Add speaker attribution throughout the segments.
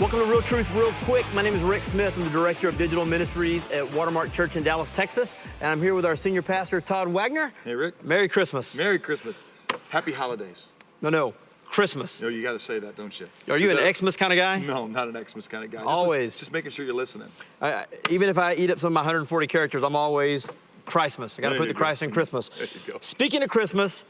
Speaker 1: Welcome to Real Truth Real Quick. My name is Rick Smith. I'm the Director of Digital Ministries at Watermark Church in Dallas, Texas. And I'm here with our Senior Pastor, Todd Wagner.
Speaker 2: Hey, Rick.
Speaker 1: Merry Christmas.
Speaker 2: Merry Christmas. Happy holidays.
Speaker 1: No, Christmas.
Speaker 2: No, you got to say that, don't you?
Speaker 1: Are you an Xmas kind of guy?
Speaker 2: No, I'm not an Xmas kind of guy.
Speaker 1: Always.
Speaker 2: Just making sure you're listening.
Speaker 1: Even if I eat up some of my 140 characters, I'm always Christmas. I got to put the Christ in Christmas.
Speaker 2: There you go.
Speaker 1: Speaking of Christmas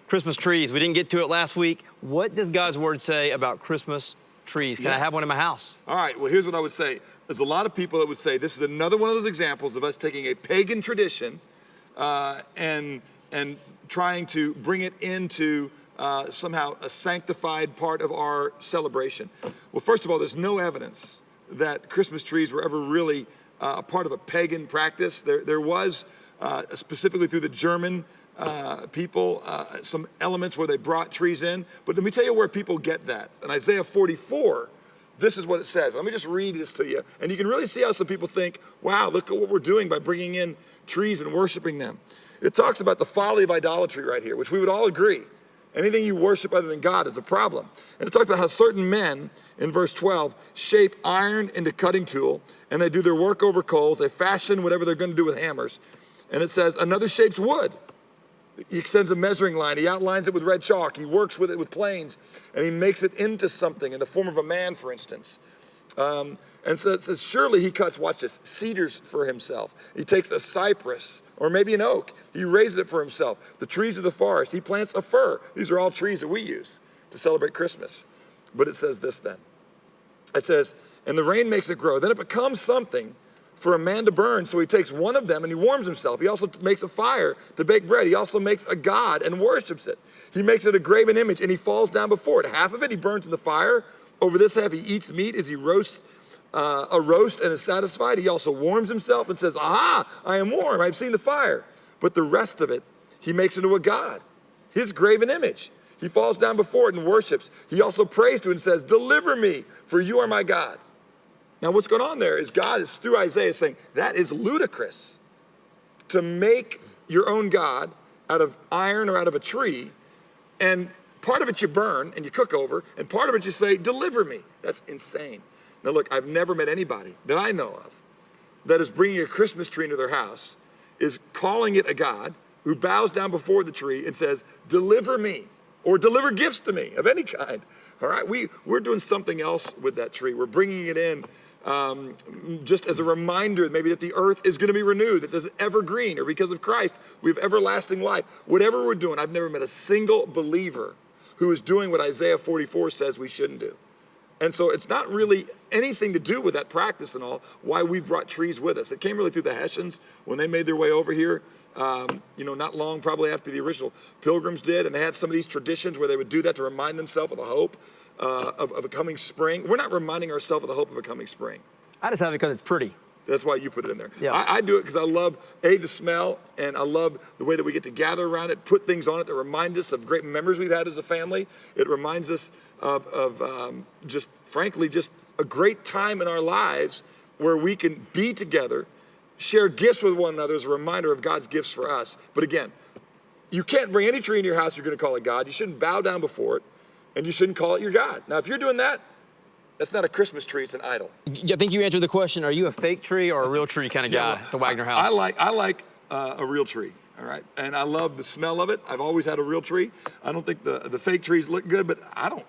Speaker 1: trees. We didn't get to it last week. What does God's Word say about Christmas trees? Can I have one in my house?
Speaker 2: All right, well, here's what I would say. There's a lot of people that would say this is another one of those examples of us taking a pagan tradition and trying to bring it into somehow a sanctified part of our celebration. Well, first of all, there's no evidence that Christmas trees were ever really a part of a pagan practice. There was, specifically through the German people, some elements where they brought trees in. But let me tell you where people get that. In Isaiah 44, this is what it says. Let me just read this to you. And you can really see how some people think, wow, look at what we're doing by bringing in trees and worshiping them. It talks about the folly of idolatry right here, which we would all agree. Anything you worship other than God is a problem. And it talks about how certain men, in verse 12, shape iron into cutting tool, and they do their work over coals. They fashion whatever they're going to do with hammers. And it says, another shapes wood. He extends a measuring line. He outlines it with red chalk. He works with it with planes, and he makes it into something in the form of a man, for instance. And so it says, surely he cuts, watch this, cedars for himself. He takes a cypress or maybe an oak. He raises it for himself. The trees of the forest, he plants a fir. These are all trees that we use to celebrate Christmas. But it says this then. It says, and the rain makes it grow. Then it becomes something for a man to burn. So he takes one of them and he warms himself. He also makes a fire to bake bread. He also makes a god and worships it. He makes it a graven image and he falls down before it. Half of it he burns in the fire. Over this half he eats meat as he roasts a roast and is satisfied. He also warms himself and says, aha, I am warm. I've seen the fire. But the rest of it he makes into a god, his graven image. He falls down before it and worships. He also prays to it and says, deliver me, for you are my God. Now what's going on there is God is through Isaiah saying that is ludicrous to make your own God out of iron or out of a tree, and part of it you burn and you cook over, and part of it you say, deliver me. That's insane. Now look, I've never met anybody that I know of that is bringing a Christmas tree into their house, is calling it a God who bows down before the tree and says, deliver me, or deliver gifts to me of any kind. All right, we're doing something else with that tree. We're bringing it in just as a reminder maybe that the earth is going to be renewed, that there's evergreen, or because of Christ, we have everlasting life. Whatever we're doing, I've never met a single believer who is doing what Isaiah 44 says we shouldn't do. And so it's not really anything to do with that practice and all, why we brought trees with us. It came really through the Hessians when they made their way over here, not long probably after the original Pilgrims did. And they had some of these traditions where they would do that to remind themselves of the hope of a coming spring. We're not reminding ourselves of the hope of a coming spring.
Speaker 1: I just have it because it's pretty.
Speaker 2: That's why you put it in there.
Speaker 1: Yeah.
Speaker 2: I do it because I love, the smell, and I love the way that we get to gather around it, put things on it that remind us of great memories we've had as a family. It reminds us of just, frankly, just a great time in our lives where we can be together, share gifts with one another as a reminder of God's gifts for us. But again, you can't bring any tree in your house you're going to call it God. You shouldn't bow down before it, and you shouldn't call it your God. Now, if you're doing that, that's not a Christmas tree, it's an idol.
Speaker 1: I think you answered the question, are you a fake tree or a real tree kind of guy at the Wagner house?
Speaker 2: I like a real tree, all right? And I love the smell of it. I've always had a real tree. I don't think the fake trees look good, but I don't,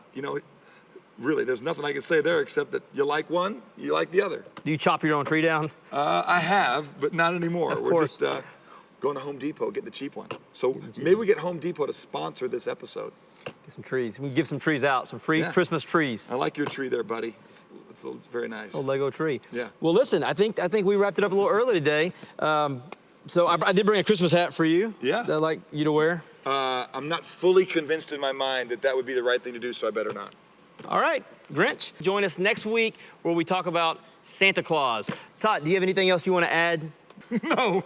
Speaker 2: really, there's nothing I can say there except that you like one, you like the other.
Speaker 1: Do you chop your own tree down?
Speaker 2: I have, but not anymore.
Speaker 1: Of
Speaker 2: We're
Speaker 1: course.
Speaker 2: just going to Home Depot, getting the cheap one. So maybe we get Home Depot to sponsor this episode.
Speaker 1: Get some trees. We can give some trees out, some free Christmas trees.
Speaker 2: I like your tree there, buddy. It's very nice.
Speaker 1: A Lego tree.
Speaker 2: Yeah.
Speaker 1: Well, listen, I think we wrapped it up a little early today. So I did bring a Christmas hat for you.
Speaker 2: Yeah.
Speaker 1: That I'd like you to wear.
Speaker 2: I'm not fully convinced in my mind that would be the right thing to do, so I better not.
Speaker 1: All right, Grinch. Join us next week where we talk about Santa Claus. Todd, do you have anything else you want to add?
Speaker 2: No.